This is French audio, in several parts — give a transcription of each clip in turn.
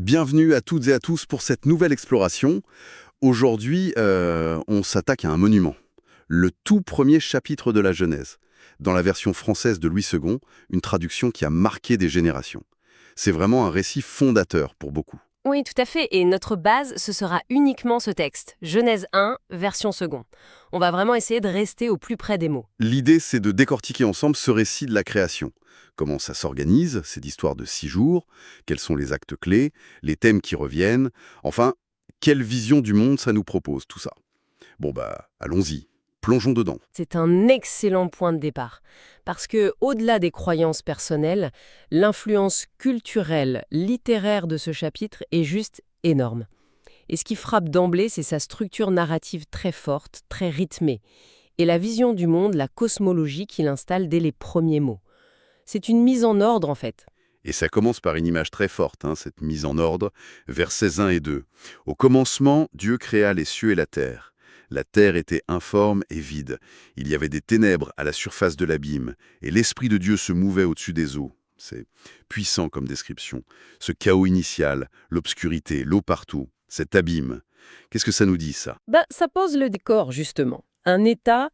Bienvenue à toutes et à tous pour cette nouvelle exploration. Aujourd'hui, on s'attaque à un monument, le tout premier chapitre de la Genèse, dans la version française de Louis II, une traduction qui a marqué des générations. C'est vraiment un récit fondateur pour beaucoup. Oui, tout à fait. Et notre base, ce sera uniquement ce texte, Genèse 1, version second. On va vraiment essayer de rester au plus près des mots. L'idée, c'est de décortiquer ensemble ce récit de la création. Comment ça s'organise, cette histoire de 6 jours, quels sont les actes clés, les thèmes qui reviennent, enfin, quelle vision du monde ça nous propose, tout ça. Bon allons-y, plongeons dedans. C'est un excellent point de départ. Parce que, au-delà des croyances personnelles, l'influence culturelle, littéraire de ce chapitre est juste énorme. Et ce qui frappe d'emblée, c'est sa structure narrative très forte, très rythmée, et la vision du monde, la cosmologie qu'il installe dès les premiers mots. C'est une mise en ordre, en fait. Et ça commence par une image très forte, cette mise en ordre, versets 1 et 2. Au commencement, Dieu créa les cieux et la terre. La terre était informe et vide. Il y avait des ténèbres à la surface de l'abîme, et l'Esprit de Dieu se mouvait au-dessus des eaux. C'est puissant comme description. Ce chaos initial, l'obscurité, l'eau partout, cet abîme. Qu'est-ce que ça nous dit, ça? Ça pose le décor, justement. Un état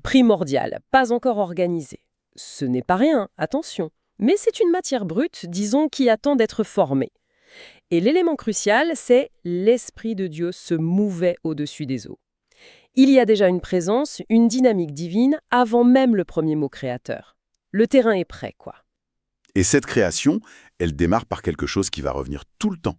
primordial, pas encore organisé. Ce n'est pas rien, attention. Mais c'est une matière brute, disons, qui attend d'être formée. Et l'élément crucial, c'est l'Esprit de Dieu se mouvait au-dessus des eaux. Il y a déjà une présence, une dynamique divine, avant même le premier mot créateur. Le terrain est prêt, quoi. Et cette création, elle démarre par quelque chose qui va revenir tout le temps.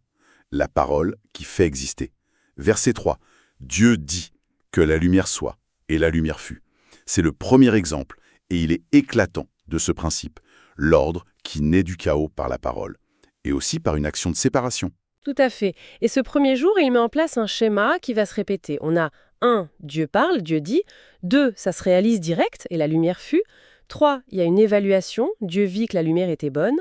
La parole qui fait exister. Verset 3. Dieu dit que la lumière soit, et la lumière fut. C'est le premier exemple, et il est éclatant de ce principe. L'ordre qui naît du chaos par la parole, et aussi par une action de séparation. Tout à fait. Et ce premier jour, il met en place un schéma qui va se répéter. On a 1, Dieu parle, Dieu dit. 2, ça se réalise direct, et la lumière fut. 3, il y a une évaluation, Dieu vit que la lumière était bonne.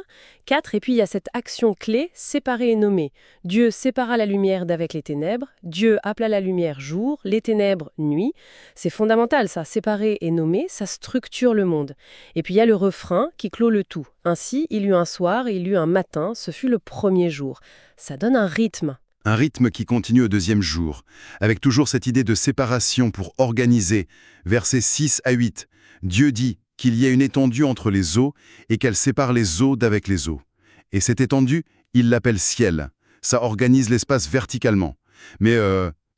4, et puis il y a cette action clé, séparer et nommer. Dieu sépara la lumière d'avec les ténèbres. Dieu appela la lumière jour, les ténèbres nuit. C'est fondamental ça, séparer et nommer, ça structure le monde. Et puis il y a le refrain qui clôt le tout. Ainsi, il y eut un soir et il y eut un matin, ce fut le premier jour. Ça donne un rythme. Un rythme qui continue au deuxième jour, avec toujours cette idée de séparation pour organiser. Versets 6 à 8. Dieu dit qu'il y a une étendue entre les eaux et qu'elle sépare les eaux d'avec les eaux. Et cette étendue, il l'appelle ciel. Ça organise l'espace verticalement. Mais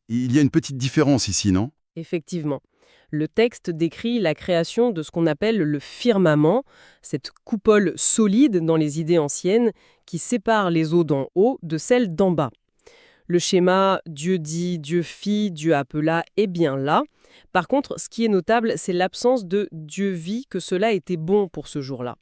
il y a une petite différence ici, non? Effectivement. Le texte décrit la création de ce qu'on appelle le firmament, cette coupole solide dans les idées anciennes qui sépare les eaux d'en haut de celles d'en bas. Le schéma Dieu dit, Dieu fit, Dieu appela est bien là. Par contre, ce qui est notable, c'est l'absence de Dieu vit que cela était bon pour ce jour-là.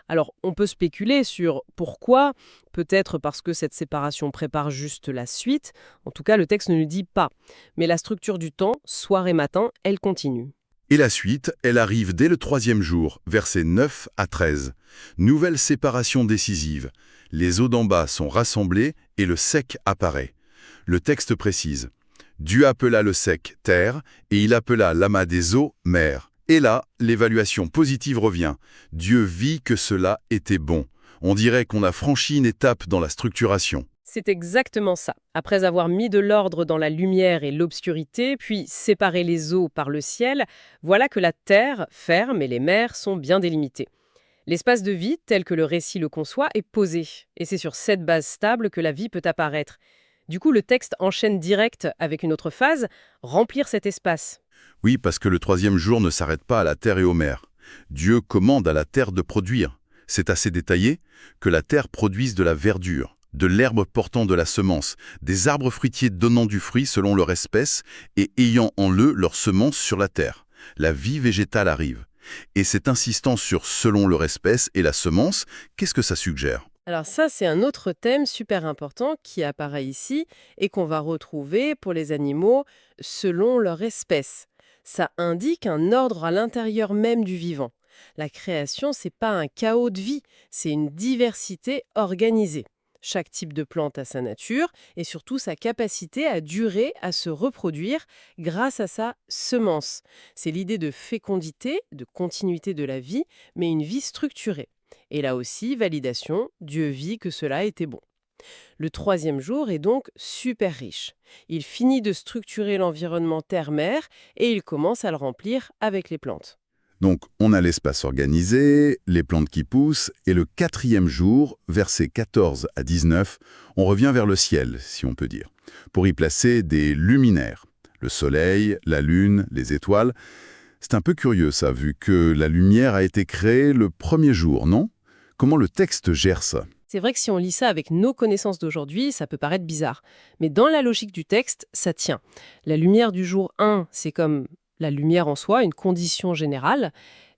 Alors, on peut spéculer sur pourquoi, peut-être parce que cette séparation prépare juste la suite, en tout cas le texte ne le dit pas. Mais la structure du temps, soir et matin, elle continue. Et la suite, elle arrive dès le troisième jour, versets 9 à 13. Nouvelle séparation décisive. Les eaux d'en bas sont rassemblées et le sec apparaît. Le texte précise. Dieu appela le sec terre et il appela l'amas des eaux mer. Et là, l'évaluation positive revient. Dieu vit que cela était bon. On dirait qu'on a franchi une étape dans la structuration. C'est exactement ça. Après avoir mis de l'ordre dans la lumière et l'obscurité, puis séparé les eaux par le ciel, voilà que la terre ferme et les mers sont bien délimitées. L'espace de vie, tel que le récit le conçoit, est posé. Et c'est sur cette base stable que la vie peut apparaître. Du coup, le texte enchaîne direct avec une autre phase, remplir cet espace. Oui, parce que le troisième jour ne s'arrête pas à la terre et aux mers. Dieu commande à la terre de produire. C'est assez détaillé que la terre produise de la verdure, de l'herbe portant de la semence, des arbres fruitiers donnant du fruit selon leur espèce et ayant en eux leur semence sur la terre. La vie végétale arrive. Et cette insistance sur selon leur espèce et la semence, qu'est-ce que ça suggère? Alors ça, c'est un autre thème super important qui apparaît ici et qu'on va retrouver pour les animaux selon leur espèce. Ça indique un ordre à l'intérieur même du vivant. La création, c'est pas un chaos de vie, c'est une diversité organisée. Chaque type de plante a sa nature et surtout sa capacité à durer, à se reproduire grâce à sa semence. C'est l'idée de fécondité, de continuité de la vie, mais une vie structurée. Et là aussi, validation, Dieu vit que cela était bon. Le troisième jour est donc super riche. Il finit de structurer l'environnement terre-mer et il commence à le remplir avec les plantes. Donc, on a l'espace organisé, les plantes qui poussent, et le quatrième jour, versets 14 à 19, on revient vers le ciel, si on peut dire, pour y placer des luminaires. Le soleil, la lune, les étoiles. C'est un peu curieux ça, vu que la lumière a été créée le premier jour, non? Comment le texte gère ça? C'est vrai que si on lit ça avec nos connaissances d'aujourd'hui, ça peut paraître bizarre. Mais dans la logique du texte, ça tient. La lumière du jour 1, c'est comme la lumière en soi, une condition générale.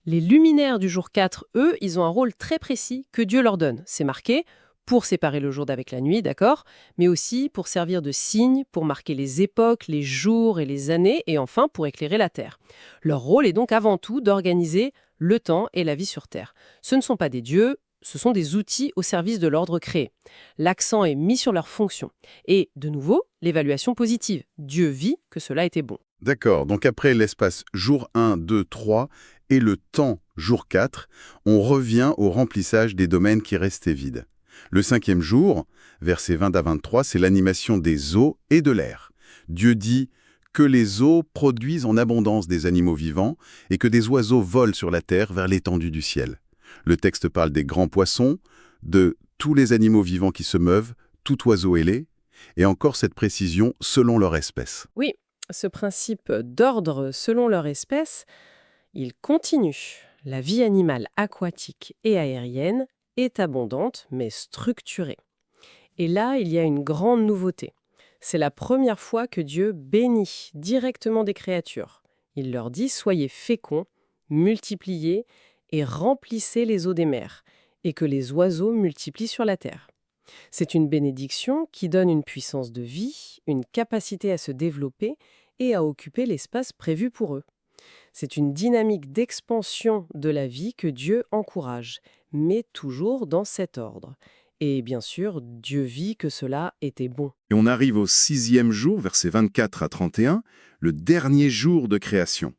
Les luminaires du jour 4, eux, ils ont un rôle très précis que Dieu leur donne. C'est marqué pour séparer le jour d'avec la nuit, d'accord? Mais aussi pour servir de signe, pour marquer les époques, les jours et les années, et enfin pour éclairer la Terre. Leur rôle est donc avant tout d'organiser le temps et la vie sur Terre. Ce ne sont pas des dieux, ce sont des outils au service de l'ordre créé. L'accent est mis sur leur fonction. Et, de nouveau, l'évaluation positive. Dieu vit que cela était bon. D'accord, donc après l'espace jour 1, 2, 3 et le temps jour 4, on revient au remplissage des domaines qui restaient vides. Le cinquième jour, versets 20 à 23, c'est l'animation des eaux et de l'air. Dieu dit que les eaux produisent en abondance des animaux vivants et que des oiseaux volent sur la terre vers l'étendue du ciel. Le texte parle des grands poissons, de tous les animaux vivants qui se meuvent, tout oiseau ailé, et encore cette précision selon leur espèce. Oui, ce principe d'ordre selon leur espèce, il continue. La vie animale aquatique et aérienne est abondante, mais structurée. Et là, il y a une grande nouveauté. C'est la première fois que Dieu bénit directement des créatures. Il leur dit « Soyez féconds, multipliez et remplissez les eaux des mers, et que les oiseaux multiplient sur la terre. » C'est une bénédiction qui donne une puissance de vie, une capacité à se développer et à occuper l'espace prévu pour eux. C'est une dynamique d'expansion de la vie que Dieu encourage, mais toujours dans cet ordre. Et bien sûr, Dieu vit que cela était bon. Et on arrive au sixième jour, versets 24 à 31, le dernier jour de création.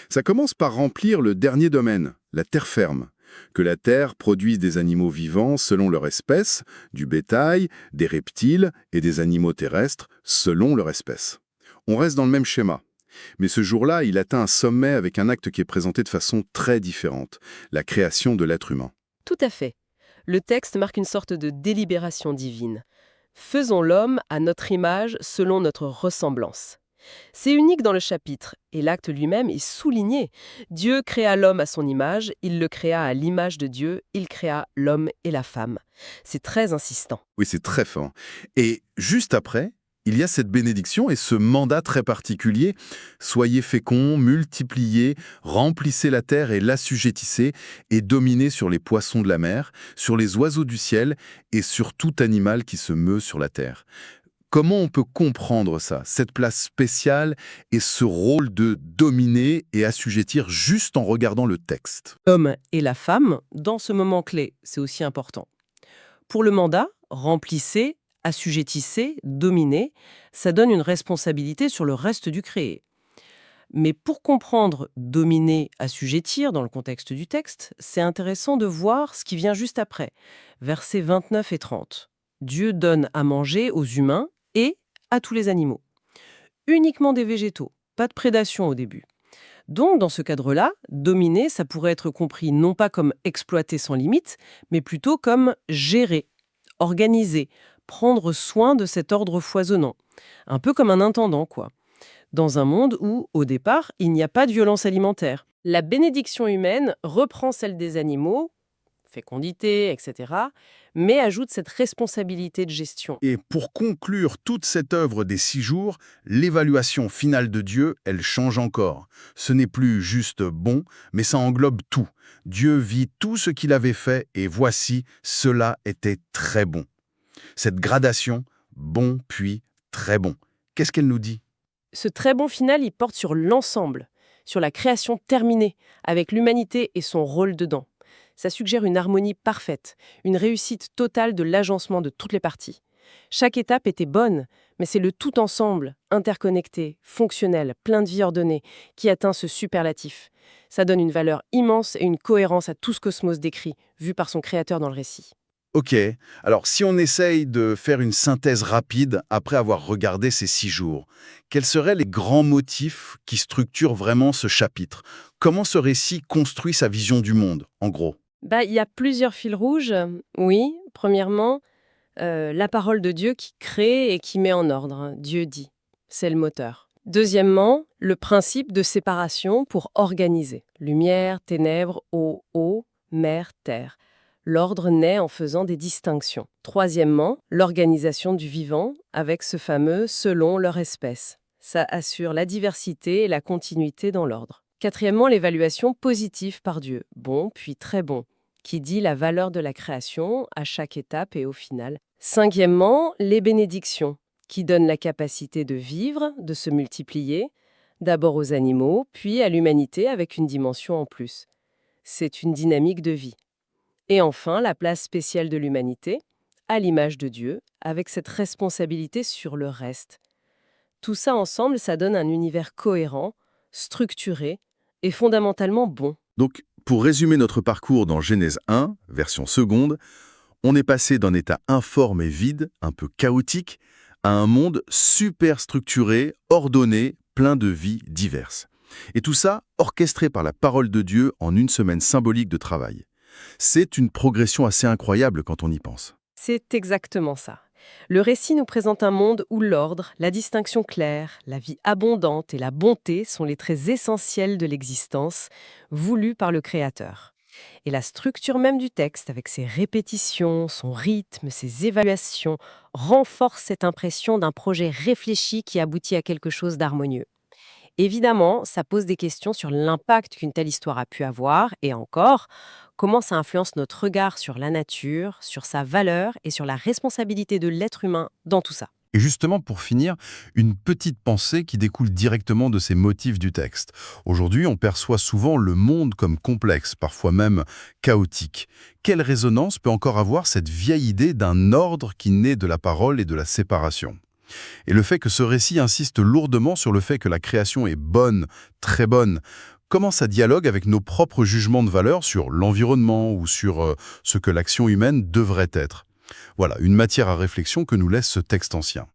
Ça commence par remplir le dernier domaine, la terre ferme. Que la terre produise des animaux vivants selon leur espèce, du bétail, des reptiles et des animaux terrestres selon leur espèce. On reste dans le même schéma. Mais ce jour-là, il atteint un sommet avec un acte qui est présenté de façon très différente, la création de l'être humain. Tout à fait. Le texte marque une sorte de délibération divine. Faisons l'homme à notre image selon notre ressemblance. C'est unique dans le chapitre, et l'acte lui-même est souligné. Dieu créa l'homme à son image, il le créa à l'image de Dieu, il créa l'homme et la femme. C'est très insistant. Oui, c'est très fort. Et juste après, il y a cette bénédiction et ce mandat très particulier. Soyez féconds, multipliez, remplissez la terre et l'assujettissez, et dominez sur les poissons de la mer, sur les oiseaux du ciel et sur tout animal qui se meut sur la terre. Comment on peut comprendre ça, cette place spéciale et ce rôle de dominer et assujettir juste en regardant le texte? L'homme et la femme, dans ce moment clé, c'est aussi important. Pour le mandat, remplissez, assujettissez, dominez, ça donne une responsabilité sur le reste du créé. Mais pour comprendre dominer, assujettir dans le contexte du texte, c'est intéressant de voir ce qui vient juste après, versets 29 et 30. Dieu donne à manger aux humains et à tous les animaux. Uniquement des végétaux, pas de prédation au début. Donc, dans ce cadre-là, dominer, ça pourrait être compris non pas comme exploiter sans limite, mais plutôt comme gérer, organiser, prendre soin de cet ordre foisonnant. Un peu comme un intendant, quoi. Dans un monde où, au départ, il n'y a pas de violence alimentaire. La bénédiction humaine reprend celle des animaux, fécondité, etc., mais ajoute cette responsabilité de gestion. Et pour conclure toute cette œuvre des 6 jours, l'évaluation finale de Dieu, elle change encore. Ce n'est plus juste bon, mais ça englobe tout. Dieu vit tout ce qu'il avait fait et voici, cela était très bon. Cette gradation, bon puis très bon, qu'est-ce qu'elle nous dit? Ce très bon final, il porte sur l'ensemble, sur la création terminée, avec l'humanité et son rôle dedans. Ça suggère une harmonie parfaite, une réussite totale de l'agencement de toutes les parties. Chaque étape était bonne, mais c'est le tout ensemble, interconnecté, fonctionnel, plein de vie ordonnée, qui atteint ce superlatif. Ça donne une valeur immense et une cohérence à tout ce cosmos décrit, vu par son créateur dans le récit. Ok, alors si on essaye de faire une synthèse rapide après avoir regardé ces 6 jours, quels seraient les grands motifs qui structurent vraiment ce chapitre? Comment ce récit construit sa vision du monde, en gros? Il y a plusieurs fils rouges. Oui, premièrement, la parole de Dieu qui crée et qui met en ordre. Dieu dit. C'est le moteur. Deuxièmement, le principe de séparation pour organiser. Lumière, ténèbres, eau, mer, terre. L'ordre naît en faisant des distinctions. Troisièmement, l'organisation du vivant avec ce fameux selon leur espèce. Ça assure la diversité et la continuité dans l'ordre. Quatrièmement, l'évaluation positive par Dieu, bon puis très bon, qui dit la valeur de la création à chaque étape et au final. Cinquièmement, les bénédictions, qui donnent la capacité de vivre, de se multiplier, d'abord aux animaux, puis à l'humanité avec une dimension en plus. C'est une dynamique de vie. Et enfin, la place spéciale de l'humanité, à l'image de Dieu, avec cette responsabilité sur le reste. Tout ça ensemble, ça donne un univers cohérent, structuré et fondamentalement bon. Donc, pour résumer notre parcours dans Genèse 1, version seconde, on est passé d'un état informe et vide, un peu chaotique, à un monde super structuré, ordonné, plein de vies diverses. Et tout ça orchestré par la parole de Dieu en une semaine symbolique de travail. C'est une progression assez incroyable quand on y pense. C'est exactement ça. Le récit nous présente un monde où l'ordre, la distinction claire, la vie abondante et la bonté sont les traits essentiels de l'existence, voulus par le Créateur. Et la structure même du texte, avec ses répétitions, son rythme, ses évaluations, renforce cette impression d'un projet réfléchi qui aboutit à quelque chose d'harmonieux. Évidemment, ça pose des questions sur l'impact qu'une telle histoire a pu avoir, et encore, comment ça influence notre regard sur la nature, sur sa valeur et sur la responsabilité de l'être humain dans tout ça. Et justement, pour finir, une petite pensée qui découle directement de ces motifs du texte. Aujourd'hui, on perçoit souvent le monde comme complexe, parfois même chaotique. Quelle résonance peut encore avoir cette vieille idée d'un ordre qui naît de la parole et de la séparation ? Et le fait que ce récit insiste lourdement sur le fait que la création est bonne, très bonne, comment ça dialogue avec nos propres jugements de valeur sur l'environnement ou sur ce que l'action humaine devrait être ? Voilà, une matière à réflexion que nous laisse ce texte ancien.